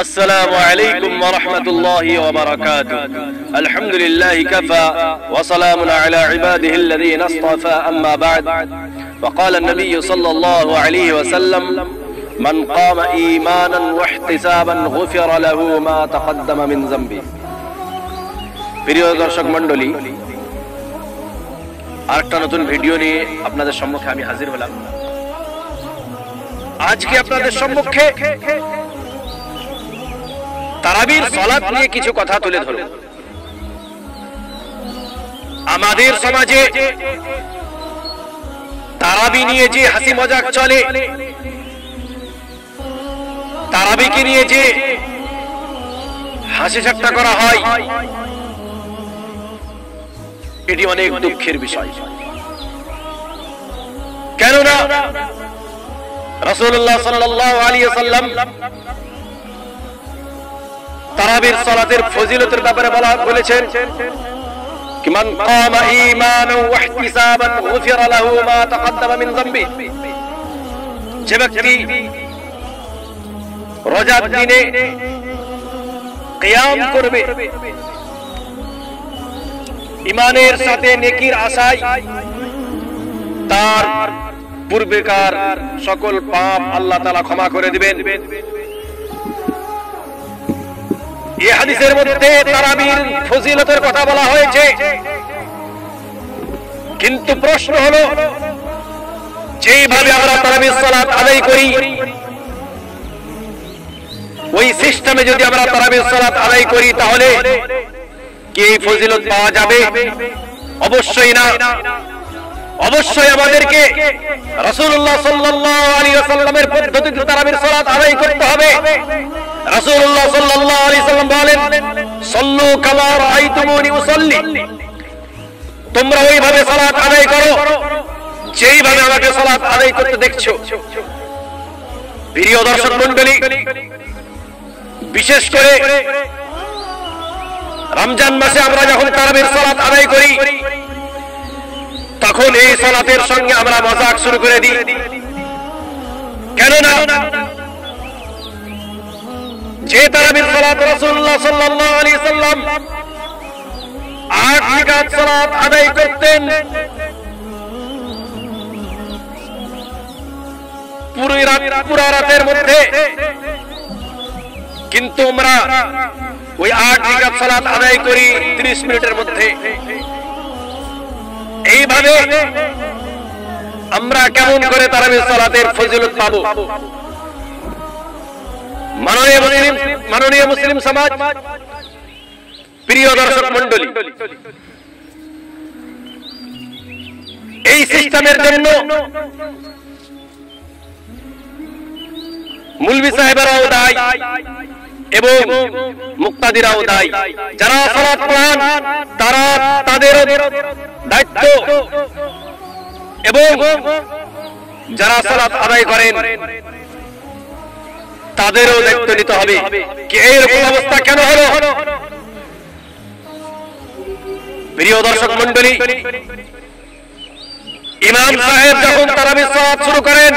السلام عليكم ورحمة الله وبركاته. الحمد لله كفى وسلام على عباده الذين اصطفى. أما بعد، وقال النبي صلى الله عليه وسلم: من قام إيمانا واحتسابا غفر له ما تقدم من ذنبه. প্রিয় দর্শক মণ্ডলী, আরেকটা নতুন ভিডিও নিয়ে আপনাদের সম্মুখে আমি হাজির হলাম। আজকে আপনাদের সম্মুখে তারাবির সালাত নিয়ে কিছু কথা তুলে ধরব। আমাদের সমাজে তারাবি নিয়ে যে হাসি মজাক চলে, তারাবিকে নিয়ে যে হাসি ঠাট্টা করা হয়, এটি অনেক দুঃখের বিষয়। কেননা রাসূলুল্লাহ সাল্লাল্লাহু আলাইহি ওয়াসাল্লাম তারাবির সালাতের ফজিলতের ব্যাপারে বলেছেন কি মান কামা ঈমানান ওয়া ইহতিসাবান গুফিরা লাহু মা তাকদ্দামা মিন যামবি। যে ব্যক্তি রোজার দিনে কিয়াম করবে ঈমানের সাথে নেকির আশায়, তার পূর্বেকার সকল পাপ আল্লাহ তাআলা ক্ষমা করে দিবেন। এই হাদিসের মধ্যে তারাবির ফজিলতের কথা বলা হয়েছে, কিন্তু প্রশ্ন হলো, যেভাবে আমরা তারাবির সালাত আদায় করি, ওই সিস্টেমে যদি আমরা তারাবির সালাত আদায় করি, তাহলে কি এই ফজিলত পাওয়া যাবে? অবশ্যই না। অবশ্যই আমাদেরকে রাসূলুল্লাহ সাল্লাল্লাহু আলাইহি ওয়াসাল্লামের পদ্ধতিতে তারাবির সালাত আদায় করতে হবে। রাসূলুল্লাহ সাল্লাল্লাহু আলাইহি ওয়াসাল্লাম বলেন, সাল্লু কামা রাআইতুমুনি উসাল্লি। তোমরা ওইভাবে সালাত আদায় করো যেইভাবে আমাকে সালাত আদায় করতে দেখছো। প্রিয় দর্শক মণ্ডলী, বিশেষ করে রমজান মাসে আমরা যখন তারাবির সালাত আদায় করি, তখন এই সালাতের সঙ্গে আমরা মজাক শুরু করে দিই। কেননা যে তারাবির সালাত রাসূলুল্লাহ সাল্লাল্লাহু আলাইহি ওয়াসাল্লাম 8 রাকাত সালাত আদায় করতেন, পুরো রাতের মধ্যে, কিন্তু আমরা ওই 8 রাকাত সালাত আদায় করি 30 মিনিটের মধ্যে। এইভাবে আমরা কেমন করে তারাবির সালাতের ফজিলত পাবো? মাননীয় মুসলিম সমাজ, প্রিয় দর্শক মণ্ডলী, এই সিস্টেমের জন্য মুলবি সাহেবেরাও দায়ী এবং মুক্তাদিরাও দায়ী। যারা সালাত পড়ান তারা তাদের দায়িত্ব, এবং যারা সালাত আদায় করেন তাদেরও দায়িত্ব নিতে হবে। কি এইরকম অবস্থা কেন হলো? প্রিয় দর্শক মণ্ডলী, ইমাম সাহেব যখন তারাবির সালাত শুরু করেন,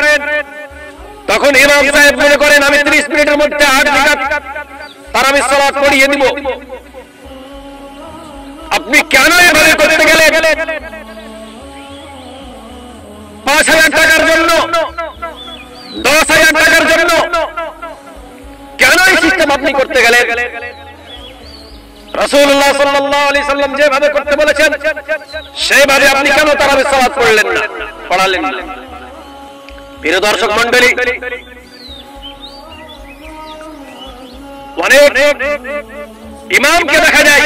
তখন ইমাম সাহেব মনে করেন আমি 30 মিনিটের মধ্যে 8 রাকাত তারাবির সালাত পড়িয়ে দিব। আপনি কেন এভাবে করতে গেলেন? 5,000 টাকার জন্য, 10,000 টাকার জন্য কেন এই সিস্টেম আপনি করতে গেলেন? রাসূলুল্লাহ সাল্লাল্লাহু আলাইহি ওয়াসাল্লাম যেভাবে করতে বলেছেন, সেভাবে আপনি কেন তারাবির সালাত পড়ালেন না? প্রিয় দর্শক মণ্ডলী, অনেক ইমামকে দেখা যায়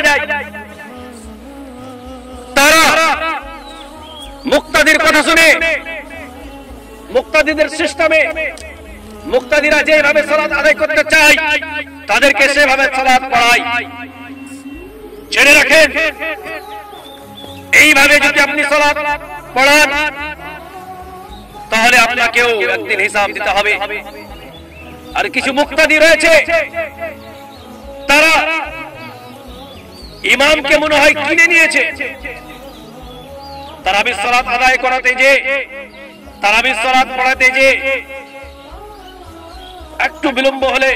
তারা মুক্তাদির কথা শুনে, মুক্তাদিদের সিস্টেমে মুক্তাদিরা যেভাবে সালাত আদায় করতে চায় তাদেরকে সেভাবে সালাত পড়ায়। জেনে রাখেন, এইভাবে যদি আপনি সালাত পড়ান, তাহলে আপনাকেও একদিন হিসাব দিতে হবে। আর কিছু মুক্তাদি রয়েছে, তারা ইমামকে মনে হয় কিনে নিয়েছে। তারাবির সালাত আদায় করাতে যে, তারাবির সালাত পড়াতে যে একটু বিলম্ব হলে